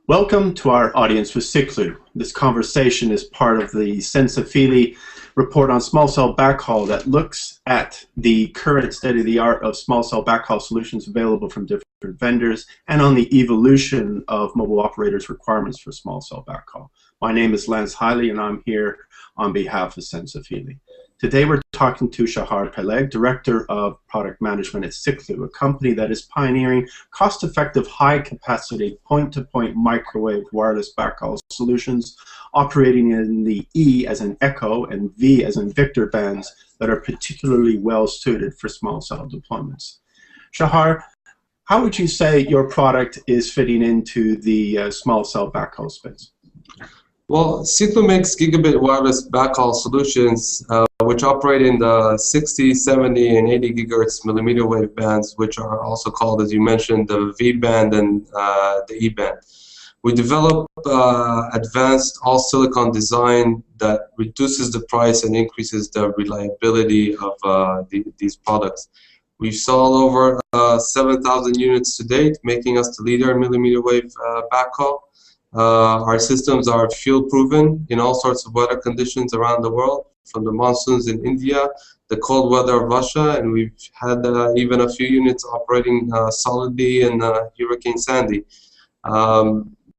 Welcome to our audience with Siklu. This conversation is part of the Lance Hiley report on small cell backhaul that looks at the current state-of-the-art of small cell backhaul solutions available from different vendors and on the evolution of mobile operators' requirements for small cell backhaul. My name is Lance Hiley and I'm here on behalf of Lance Hiley. Today we're talking to Shahar Peleg, Director of Product Management at Siklu, a company that is pioneering cost-effective, high-capacity, point-to-point microwave wireless backhaul solutions operating in the E as in Echo and V as in Victor bands that are particularly well-suited for small cell deployments. Shahar, how would you say your product is fitting into the small cell backhaul space? Well, Siklu makes gigabit wireless backhaul solutions which operate in the 60, 70, and 80 gigahertz millimeter wave bands, which are also called, as you mentioned, the V band and the E band. We develop advanced all-silicon design that reduces the price and increases the reliability of these products. We've sold over 7,000 units to date, making us the leader in millimeter wave backhaul. Our systems are fuel-proven in all sorts of weather conditions around the world, from the monsoons in India, the cold weather of Russia, and we've had even a few units operating solidly in Hurricane Sandy.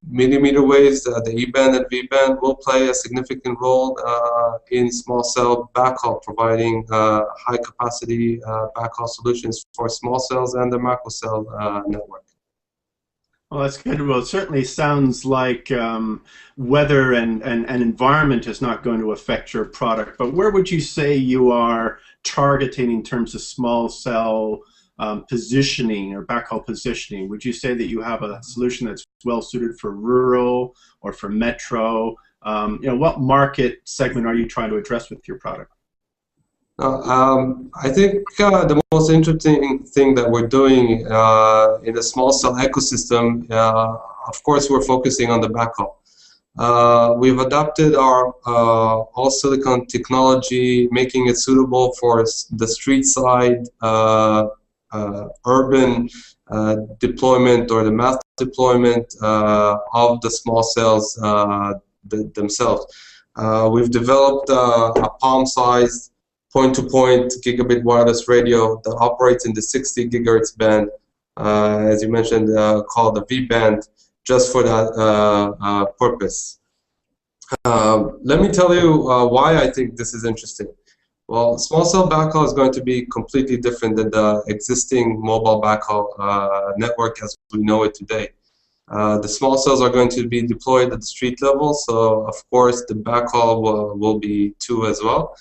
Millimeter waves, the E-band and V-band, will play a significant role in small cell backhaul, providing high-capacity backhaul solutions for small cells and the macro cell network. Well, that's good. Well, it certainly sounds like weather and environment is not going to affect your product, but where would you say you are targeting in terms of small cell positioning or backhaul positioning? Would you say that you have a solution that's well suited for rural or for metro? What market segment are you trying to address with your product? I think the most interesting thing that we're doing in the small cell ecosystem, of course, we're focusing on the backhaul. We've adopted our all-silicon technology, making it suitable for the street side, urban deployment or the mass deployment of the small cells themselves. We've developed a palm-sized point-to-point gigabit wireless radio that operates in the 60 gigahertz band, as you mentioned, called the V band, just for that purpose. Let me tell you why I think this is interesting. Well, small cell backhaul is going to be completely different than the existing mobile backhaul network as we know it today. The small cells are going to be deployed at the street level, so of course the backhaul will be too as well.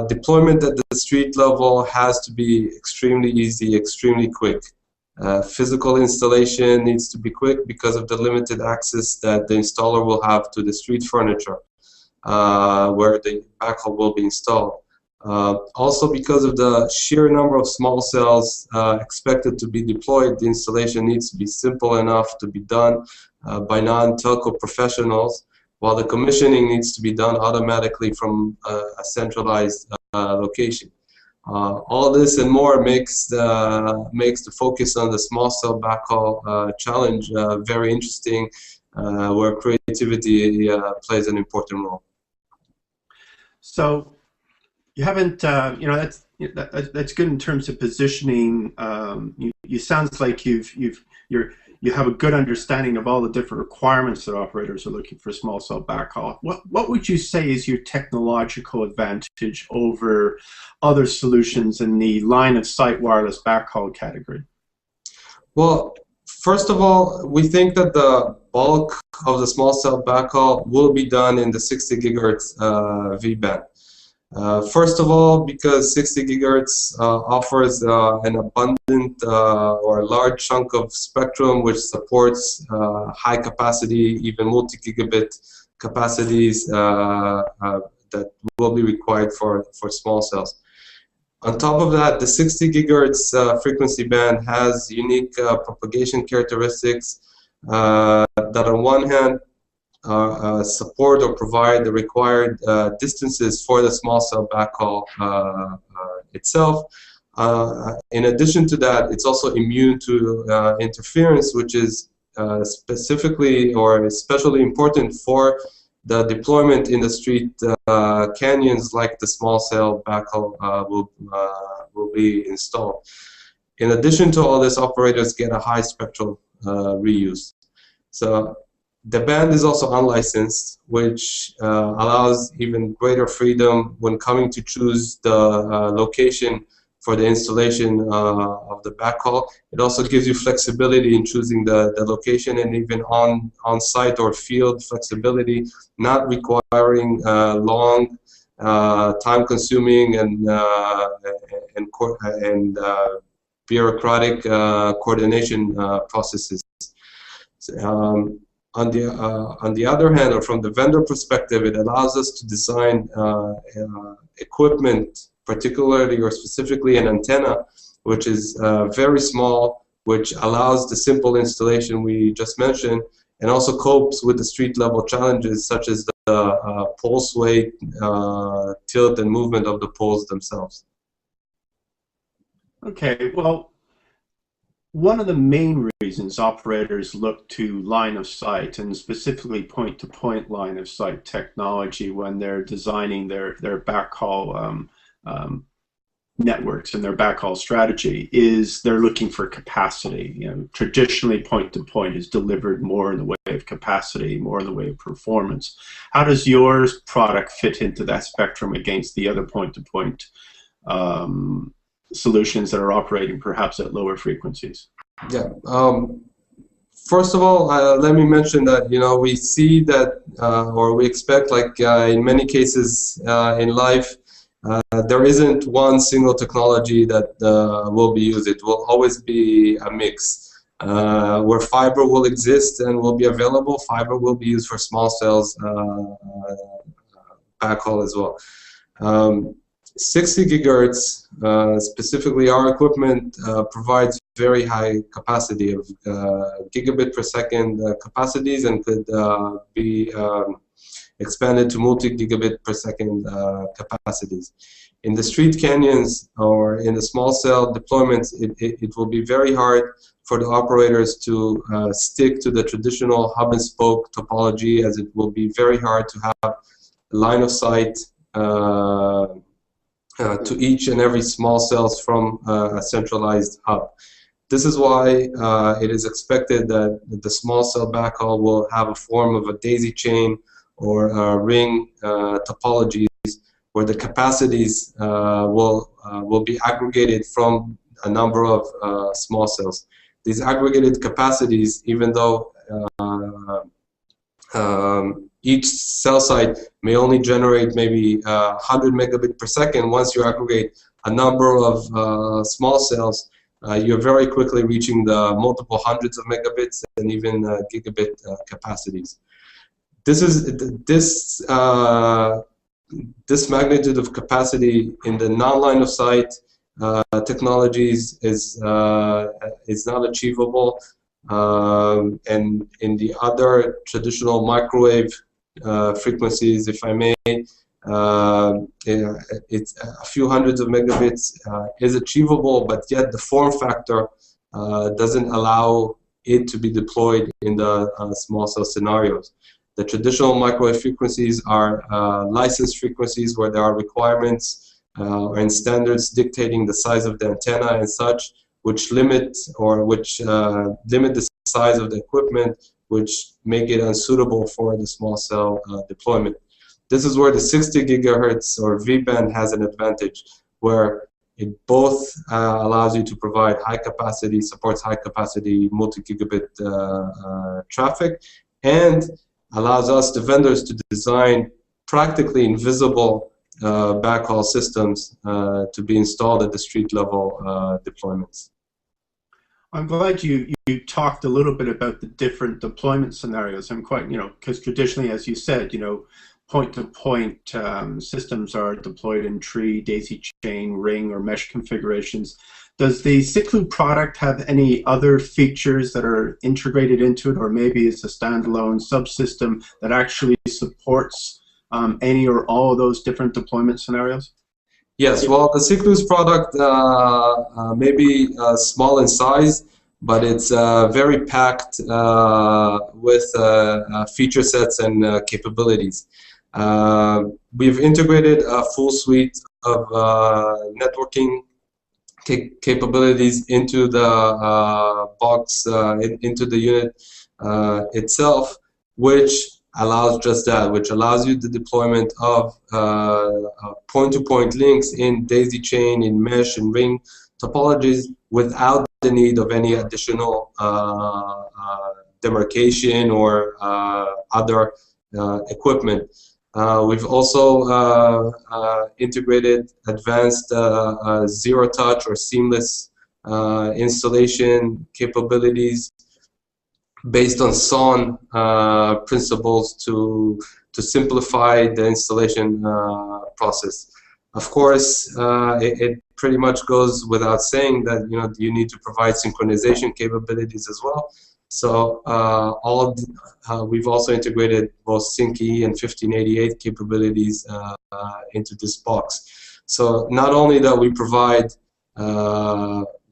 Deployment at the street level has to be extremely easy, extremely quick. Physical installation needs to be quick because of the limited access that the installer will have to the street furniture where the backhaul will be installed. Also, because of the sheer number of small cells expected to be deployed, the installation needs to be simple enough to be done by non-telco professionals, while the commissioning needs to be done automatically from a centralized location. All this and more makes the focus on the small cell backhaul challenge very interesting, where creativity plays an important role. So you haven't, that's good in terms of positioning. You sounds like you have a good understanding of all the different requirements that operators are looking for small cell backhaul. What would you say is your technological advantage over other solutions in the line of sight wireless backhaul category? Well, first of all, we think that the bulk of the small cell backhaul will be done in the 60 gigahertz V band. First of all, because 60 gigahertz offers an abundant or a large chunk of spectrum which supports high capacity, even multi-gigabit capacities that will be required for small cells. On top of that, the 60 gigahertz frequency band has unique propagation characteristics that on one hand support or provide the required distances for the small cell backhaul itself. In addition to that, it's also immune to interference, which is specifically or especially important for the deployment in the street canyons, like the small cell backhaul will be installed. In addition to all this, operators get a high spectral reuse. So the band is also unlicensed, which allows even greater freedom when coming to choose the location for the installation of the backhaul. It also gives you flexibility in choosing the location, and even on-site or field flexibility, not requiring long, time-consuming and bureaucratic coordination processes. On the other hand, or from the vendor perspective, it allows us to design equipment, particularly or specifically an antenna, which is very small, which allows the simple installation we just mentioned, and also copes with the street level challenges such as the pole sway, tilt, and movement of the poles themselves. Okay, well, one of the main reasons operators look to line of sight, and specifically point-to-point line of sight technology when they're designing their backhaul networks and their backhaul strategy, is they're looking for capacity. You know, traditionally, point-to-point is delivered more in the way of capacity, more in the way of performance. How does your product fit into that spectrum against the other point-to-point solutions that are operating perhaps at lower frequencies? Yeah. First of all, let me mention that we see that, or we expect, like in many cases in life, there isn't one single technology that will be used. It will always be a mix. Where fiber will exist and will be available, fiber will be used for small cells backhaul as well. 60 gigahertz, specifically our equipment, provides very high capacity of gigabit per second capacities, and could be expanded to multi-gigabit per second capacities. In the street canyons or in the small cell deployments, it will be very hard for the operators to stick to the traditional hub and spoke topology, as it will be very hard to have line of sight to each and every small cells from a centralized hub. This is why it is expected that the small cell backhaul will have a form of a daisy chain or ring topologies, where the capacities will be aggregated from a number of small cells. These aggregated capacities, even though each cell site may only generate maybe 100 megabit per second, once you aggregate a number of small cells, you're very quickly reaching the multiple hundreds of megabits and even gigabit capacities. This magnitude of capacity in the non-line of sight technologies is not achievable, and in the other traditional microwave frequencies, if I may, it's a few hundreds of megabits is achievable, but yet the form factor doesn't allow it to be deployed in the small cell scenarios. The traditional microwave frequencies are licensed frequencies, where there are requirements and standards dictating the size of the antenna and such, which limit the size of the equipment, which make it unsuitable for the small cell deployment. This is where the 60 gigahertz or V-band has an advantage, where it both allows you to provide high capacity, supports high capacity multi-gigabit traffic, and allows us, the vendors, to design practically invisible backhaul systems to be installed at the street level deployments. I'm glad you talked a little bit about the different deployment scenarios. I'm quite, because traditionally, as you said, point-to-point systems are deployed in tree, daisy chain, ring, or mesh configurations. Does the Siklu product have any other features that are integrated into it, or maybe it's a standalone subsystem that actually supports any or all of those different deployment scenarios? Yes, well, the Siklu's product may be small in size, but it's very packed with feature sets and capabilities. We've integrated a full suite of networking capabilities into the box, into the unit itself, which allows just that, which allows you the deployment of point-to-point links in daisy chain, in mesh, and ring topologies without the need of any additional demarcation or other equipment. We've also integrated advanced zero-touch or seamless installation capabilities based on SON principles to simplify the installation process. Of course, it pretty much goes without saying that you need to provide synchronization capabilities as well. So we've also integrated both SyncE and 1588 capabilities into this box. So not only that we provide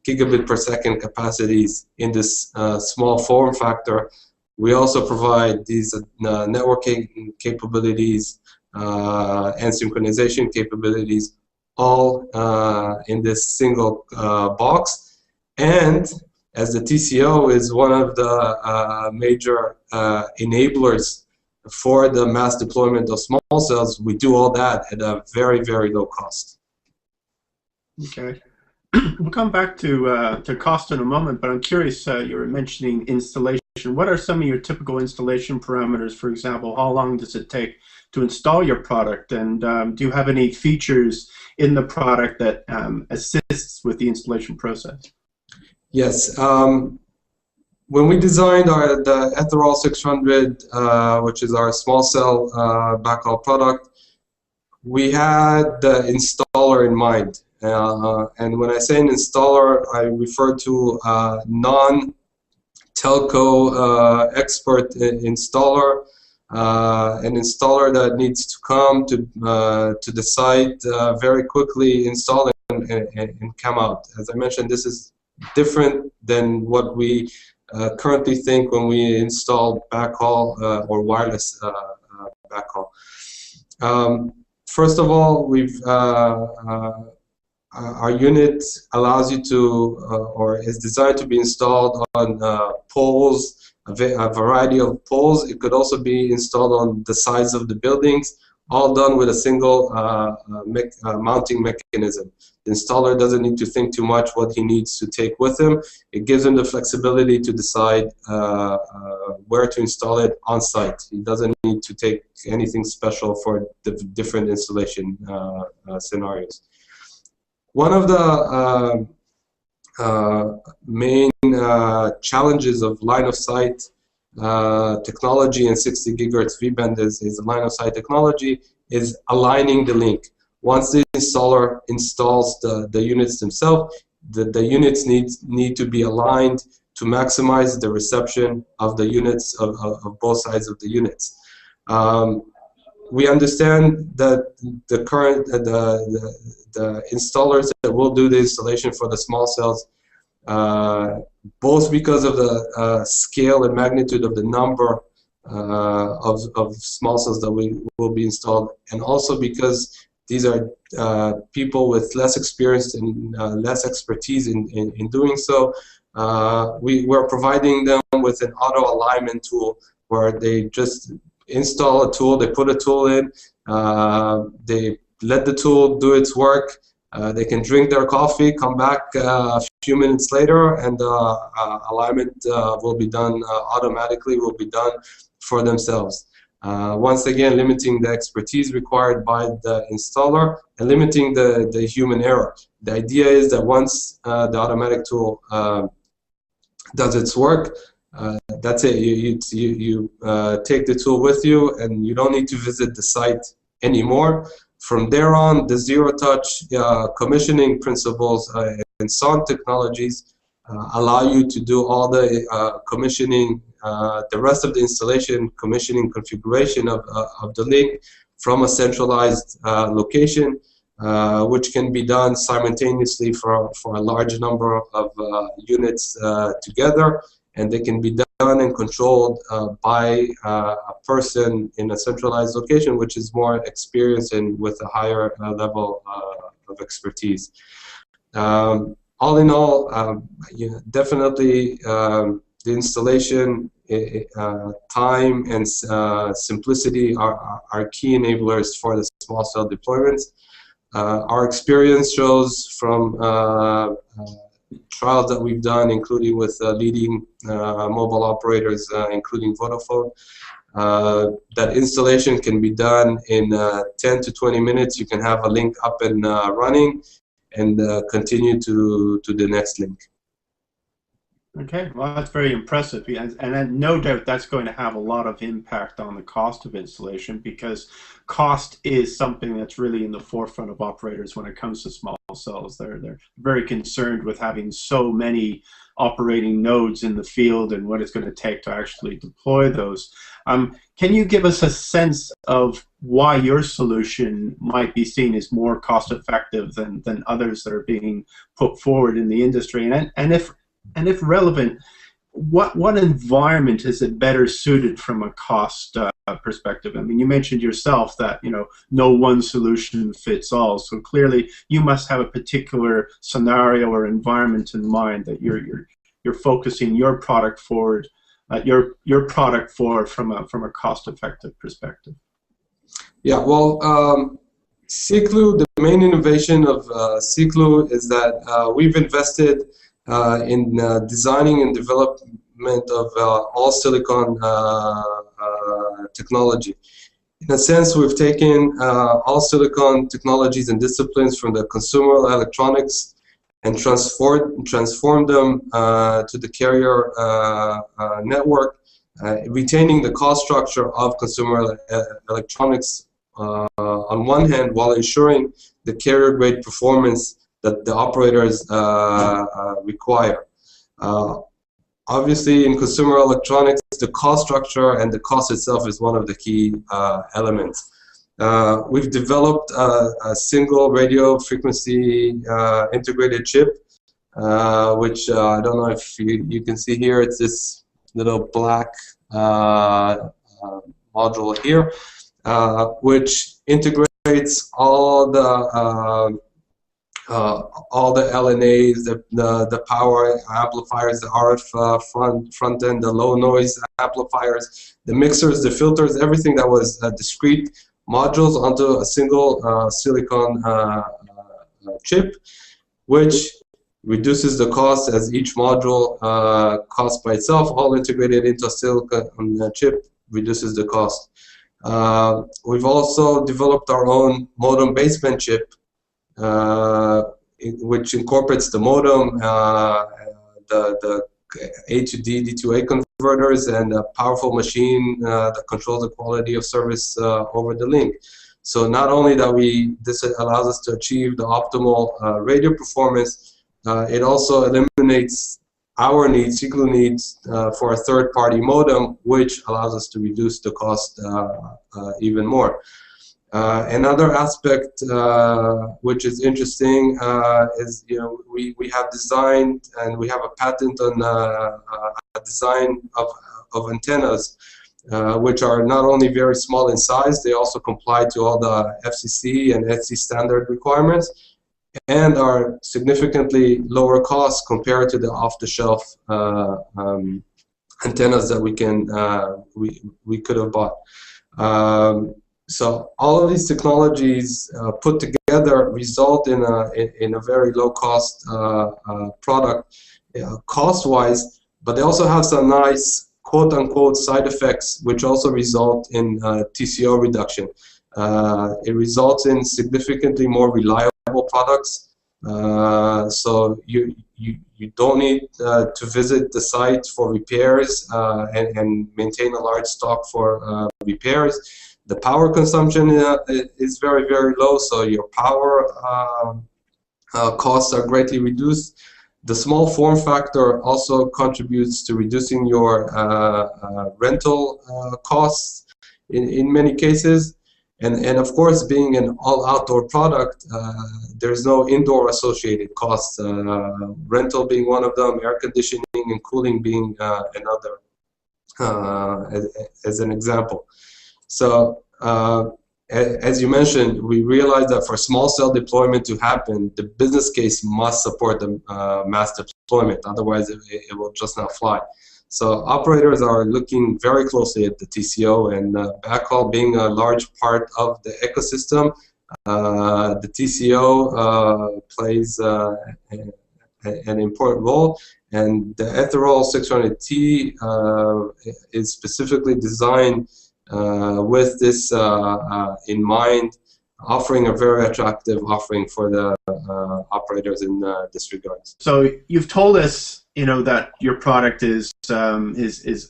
gigabit per second capacities in this small form factor, we also provide these networking capabilities and synchronization capabilities all in this single box. And as the TCO is one of the major enablers for the mass deployment of small cells, we do all that at a very, very low cost. Okay. We'll come back to cost in a moment, but I'm curious, you were mentioning installation. What are some of your typical installation parameters? For example, how long does it take to install your product? And do you have any features in the product that assists with the installation process? Yes. When we designed the Etherol 600, which is our small cell backhaul product, we had the installer in mind. And when I say an installer, I refer to non-telco expert installer, an installer that needs to come to the site very quickly, install and come out. As I mentioned, this is different than what we currently think when we install backhaul or wireless backhaul. First of all, our unit allows you to, or is designed to be installed on poles, a variety of poles. It could also be installed on the sides of the buildings, all done with a single mounting mechanism. The installer doesn't need to think too much what he needs to take with him. It gives him the flexibility to decide where to install it on site. He doesn't need to take anything special for the different installation scenarios. One of the main challenges of line-of-sight technology and 60 gigahertz V-band is line of sight technology is aligning the link. Once the installer installs the units themselves, the units need to be aligned to maximize the reception of the units of both sides of the units. We understand that the current the installers that will do the installation for the small cells, both because of the scale and magnitude of the number of small cells that will be installed, and also because these are people with less experience and less expertise in doing so, we're providing them with an auto alignment tool where they just install a tool, they put a tool in, they let the tool do its work, they can drink their coffee, come back a few minutes later, and alignment will be done automatically, will be done for themselves. Once again, limiting the expertise required by the installer and limiting the human error. The idea is that once the automatic tool does its work, that's it. You take the tool with you, and you don't need to visit the site anymore. From there on, the zero-touch commissioning principles and SON technologies allow you to do all the commissioning, the rest of the installation, commissioning, configuration of the link from a centralized location. which can be done simultaneously for a large number of units together, and they can be done and controlled by a person in a centralized location, which is more experienced and with a higher level of expertise. All in all, definitely the installation, time, and simplicity are key enablers for the small cell deployments. Our experience shows from trials that we've done, including with leading mobile operators, including Vodafone, that installation can be done in 10 to 20 minutes. You can have a link up and running and continue to the next link. Okay, well, that's very impressive, and no doubt that's going to have a lot of impact on the cost of installation, because cost is something that's really in the forefront of operators when it comes to small cells. They're very concerned with having so many operating nodes in the field and what it's going to take to actually deploy those. Can you give us a sense of why your solution might be seen as more cost effective than others that are being put forward in the industry, and if relevant, what environment is it better suited from a cost perspective? I mean, you mentioned yourself that no one solution fits all. So clearly, you must have a particular scenario or environment in mind that you're focusing your product forward, your product for from a cost-effective perspective. Yeah, well, Siklu, the main innovation of Siklu is that we've invested in designing and development of all silicon technology. In a sense, we've taken all silicon technologies and disciplines from the consumer electronics and transformed them to the carrier network, retaining the cost structure of consumer electronics on one hand, while ensuring the carrier-grade performance that the operators require. Obviously, in consumer electronics, the cost structure and the cost itself is one of the key elements. We've developed a single radio frequency integrated chip, which I don't know if you can see here. It's this little black module here, which integrates all the LNAs, the power amplifiers, the RF front end, the low noise amplifiers, the mixers, the filters, everything that was discrete modules onto a single silicon chip, which reduces the cost as each module cost by itself, all integrated into a silicon chip, reduces the cost. We've also developed our own modem baseband chip, which incorporates the modem, the A to D, D2A converters, and a powerful machine that controls the quality of service over the link. So not only that this allows us to achieve the optimal radio performance, it also eliminates our needs, Siklu needs, for a third-party modem, which allows us to reduce the cost even more. Another aspect which is interesting is we have designed and we have a patent on a design of antennas which are not only very small in size, they also comply to all the FCC and ETSI standard requirements, and are significantly lower cost compared to the off-the-shelf antennas that we could have bought. So all of these technologies put together result in a very low-cost product, cost-wise, but they also have some nice quote-unquote side effects, which also result in TCO reduction. It results in significantly more reliable products. So you don't need to visit the site for repairs and maintain a large stock for repairs. The power consumption is very, very low, so your power costs are greatly reduced. The small form factor also contributes to reducing your rental costs in many cases. And of course, being an all-outdoor product, there's no indoor associated costs, rental being one of them, air conditioning and cooling being another, as an example. So as you mentioned, we realized that for small cell deployment to happen, the business case must support the mass deployment, otherwise it will just not fly. So operators are looking very closely at the TCO, and backhaul being a large part of the ecosystem, the TCO plays an important role, and the Etherol 600T is specifically designed with this in mind, offering a very attractive offering for the operators in this regard. So you've told us, that your product is a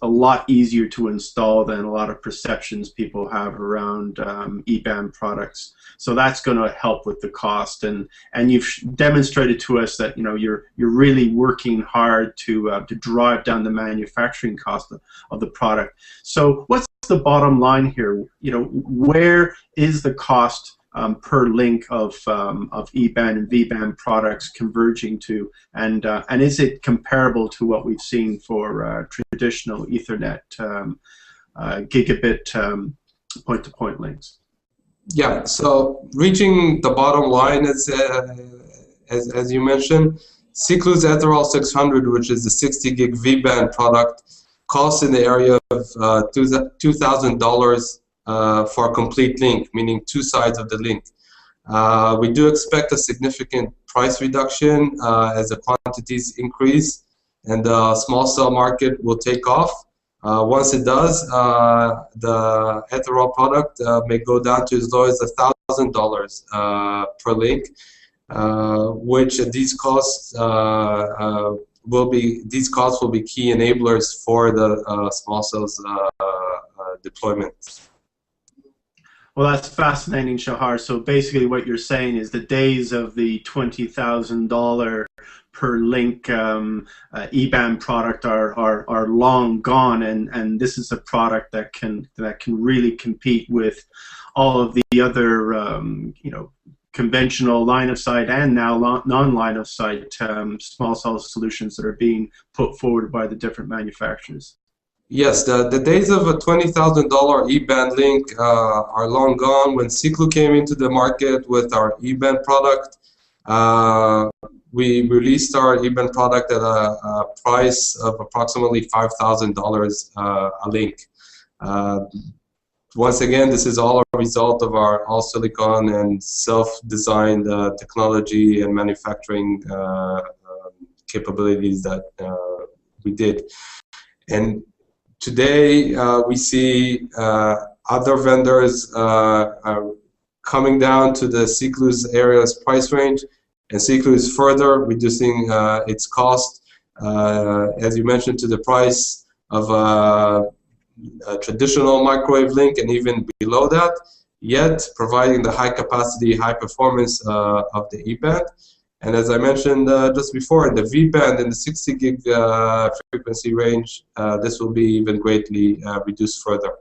lot easier to install than a lot of perceptions people have around E-band products. So that's going to help with the cost, and you've demonstrated to us that you're really working hard to drive down the manufacturing cost of the product. So what's the bottom line here? Where is the cost per link of E-band and V-band products converging to, and is it comparable to what we've seen for traditional Ethernet gigabit point-to-point links? Yeah, so reaching the bottom line, as you mentioned, Siklu's Etherol 600, which is the 60 gig V-band product, costs in the area of $2,000 for a complete link, meaning two sides of the link. We do expect a significant price reduction as the quantities increase and the small cell market will take off. Once it does, the Etherol product may go down to as low as $1,000 per link, which these costs will be key enablers for the small cells deployment. Well, that's fascinating, Shahar. So basically what you're saying is the days of the $20,000 per link E-band product are long gone, and this is a product that can really compete with all of the other conventional line of sight and now non-line of sight small cell solutions that are being put forward by the different manufacturers. Yes, the days of a $20,000 E-band link are long gone. When Siklu came into the market with our E-band product, we released our E-band product at a price of approximately $5,000 a link. Once again, this is all a result of our all-silicon and self-designed technology and manufacturing capabilities that we did. And today, we see other vendors coming down to the Siklu's area's price range, and Siklu is further reducing its cost, as you mentioned, to the price of a traditional microwave link and even below that, yet providing the high capacity, high performance of the E-band. And as I mentioned just before, the V-band in the 60 gig frequency range, this will be even greatly reduced further.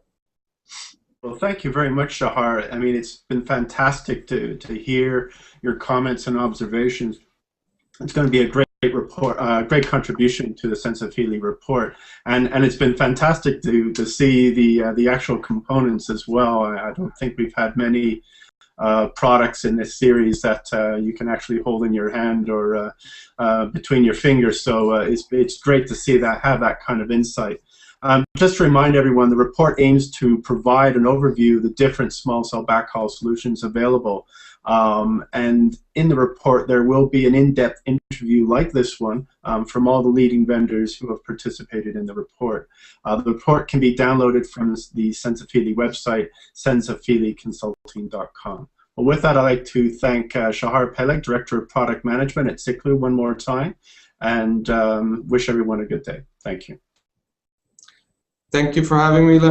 Well, thank you very much, Shahar. I mean, it's been fantastic to hear your comments and observations. It's going to be a great report, great contribution to the Sense of Healy report, and it's been fantastic to see the actual components as well. I don't think we've had many products in this series that you can actually hold in your hand or between your fingers. So it's great to see that, have that kind of insight. Just to remind everyone, the report aims to provide an overview of the different small cell backhaul solutions available. And in the report, there will be an in-depth interview like this one from all the leading vendors who have participated in the report. The report can be downloaded from the Sense of Healy website, senseofhealyconsulting.com. Well, with that, I'd like to thank Shahar Peleg, Director of Product Management at Siklu, one more time, and wish everyone a good day. Thank you. Thank you for having me, Lance.